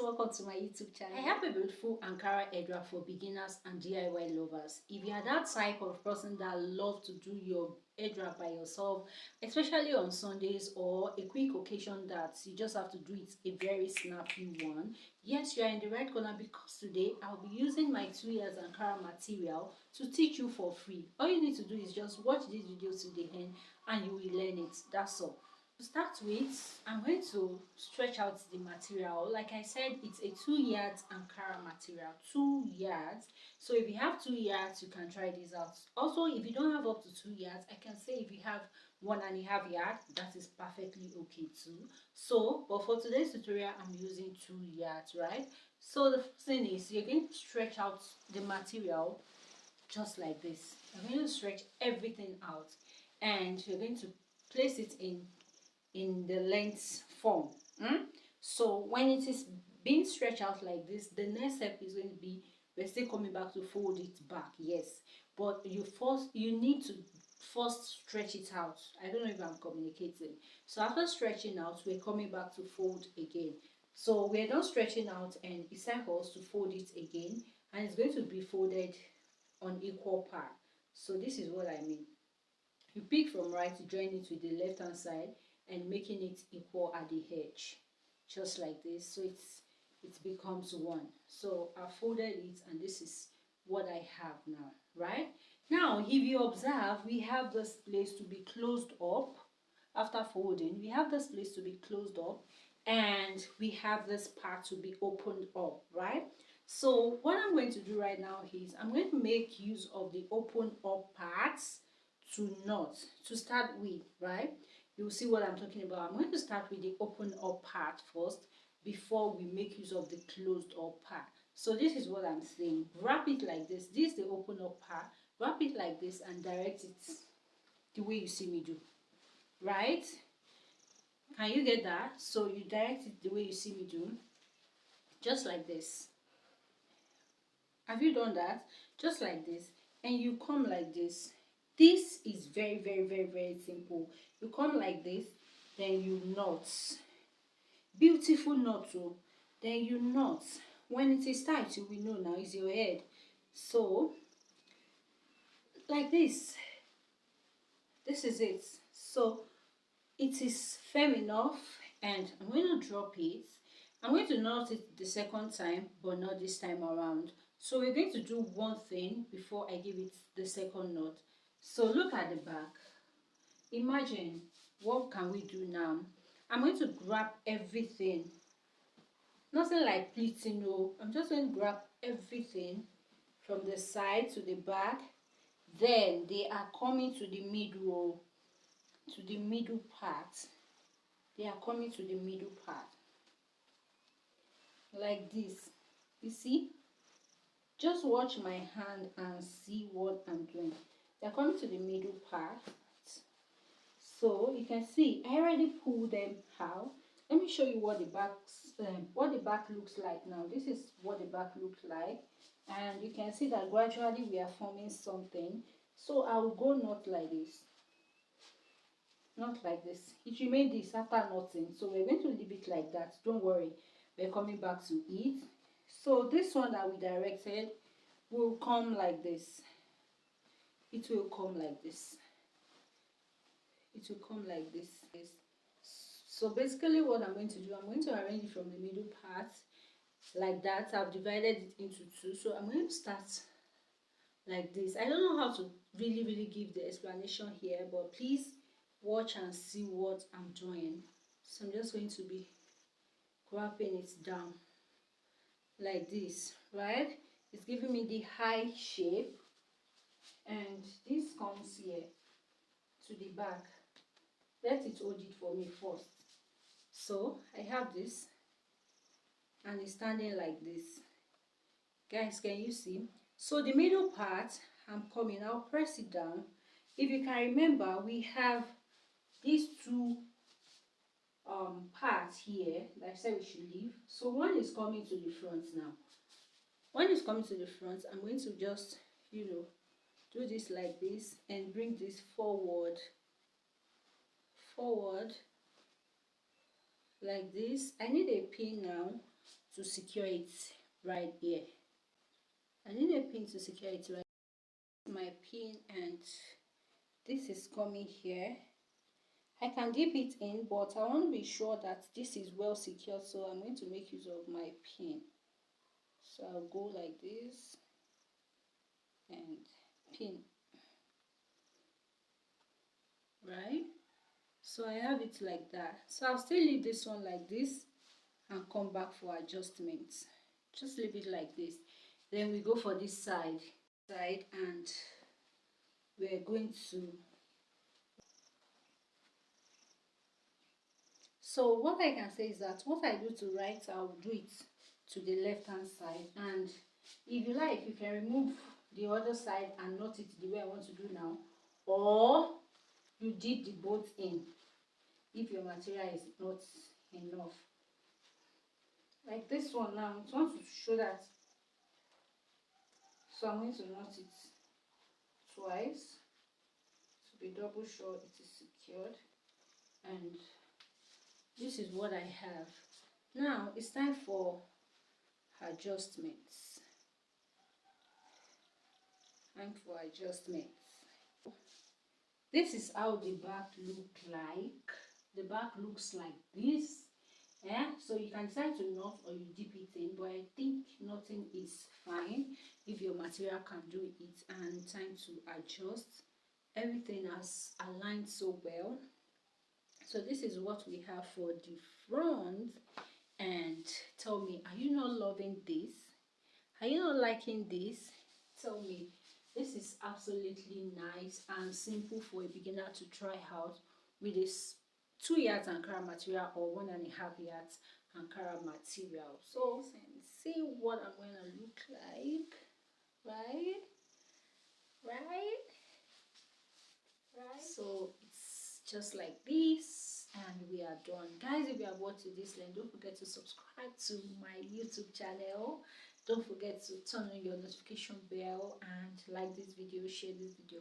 welcome to my YouTube channel. I have a beautiful Ankara Headwrap for beginners and DIY lovers. If you are that type of person that love to do your headwrap by yourself, especially on Sundays or a quick occasion that you just have to do it a very snappy one, yes, you are in the right corner because today I'll be using my 2 years Ankara material to teach you for free. All you need to do is just watch this video to the end and you will learn it. That's all. To start with, I'm going to stretch out the material. Like I said, it's a 2 yards Ankara material, 2 yards. So if you have 2 yards, you can try this out. Also, if you don't have up to 2 yards, I can say if you have 1.5 yards, that is perfectly okay too. So, but for today's tutorial, I'm using 2 yards, right? So the first thing is you're going to stretch out the material just like this. You're going to stretch everything out, and you're going to place it in the length form. So when it is being stretched out like this, the next step is going to be we're still coming back to fold it back, yes, but you need to first stretch it out. I don't know if I'm communicating. So after stretching out, we're coming back to fold again. So we're done stretching out and it's time for us to fold it again, and it's going to be folded on equal part. So this is what I mean. You pick from right to join it with the left hand side and making it equal at the edge, just like this. So it becomes one. So I folded it and this is what I have now, right? Now if you observe, we have this place to be closed up. After folding, we have this place to be closed up and we have this part to be opened up, right? So what I'm going to do right now is I'm going to make use of the open up parts to knot to start with, right? You'll see what I'm talking about. I'm going to start with the open up part first before we make use of the closed up part. So this is what I'm saying. Wrap it like this. This is the open up part. Wrap it like this and direct it the way you see me do, right? Can you get that? So you direct it the way you see me do, just like this. Have you done that? Just like this, and you come like this. This is very, very, very, very simple. You come like this, then you knot. Beautiful knot too. Then you knot. When it is tight, you will know now is your head. So, like this. This is it. So, it is firm enough, and I'm going to drop it. I'm going to knot it the second time, but not this time around. So we're going to do one thing before I give it the second knot. So look at the back. Imagine, what can we do now? I'm going to grab everything. Nothing like pleating, no. I'm just going to grab everything from the side to the back. Then they are coming to the middle, part. They are coming to the middle part. Like this. You see? Just watch my hand and see what I'm doing. They're coming to the middle part. So you can see I already pulled them out. Let me show you what the back looks like now. This is what the back looks like, and you can see that gradually we are forming something. So I will go not like this, not like this. It remained this after knotting, so we're going to leave it like that. Don't worry, we're coming back to it. So this one that we directed will come like this. It will come like this. It will come like this. So basically what I'm going to do, I'm going to arrange it from the middle part like that. I've divided it into two. So I'm going to start like this. I don't know how to really give the explanation here, but please watch and see what I'm doing. So I'm just going to be grabbing it down like this, right? It's giving me the high shape, and this comes here to the back. Let it hold it for me first. So I have this and it's standing like this. Guys, can you see? So the middle part, I'm coming, I'll press it down. If you can remember, we have these two parts here that I said we should leave. So one is coming to the front now. One is coming to the front. I'm going to just, do this like this and bring this forward like this. I need a pin now to secure it right here. I need a pin to secure it right. My pin, and this is coming here. I can dip it in, but I want to be sure that this is well secured, so I'm going to make use of my pin. So I'll go like this and pin, right? So I have it like that. So I'll still leave this one like this and come back for adjustments. Just leave it like this. Then we go for this side, and we're going to. So what I can say is that what I do to right, I'll do it to the left hand side, and if you like, you can remove the other side and knot it the way I want to do now, or you dip the both in if your material is not enough. Like this one now, I want to show that, so I'm going to knot it twice to be double sure it is secured, and this is what I have. Now it's time for adjustments. This is how the back look like. The back looks like this. Yeah, so you can decide to knot or you dip it in, but I think knotting is fine if your material can do it. And time to adjust. Everything has aligned so well. So this is what we have for the front. And tell me, are you not loving this? Are you not liking this? Tell me. This is absolutely nice and simple for a beginner to try out with this 2 yards Ankara material or 1.5 yards Ankara material. So see what I'm going to look like, right? So it's just like this, and we are done. Guys, if you have watched this length, don't forget to subscribe to my YouTube channel. Don't forget to turn on your notification bell and like this video, share this video.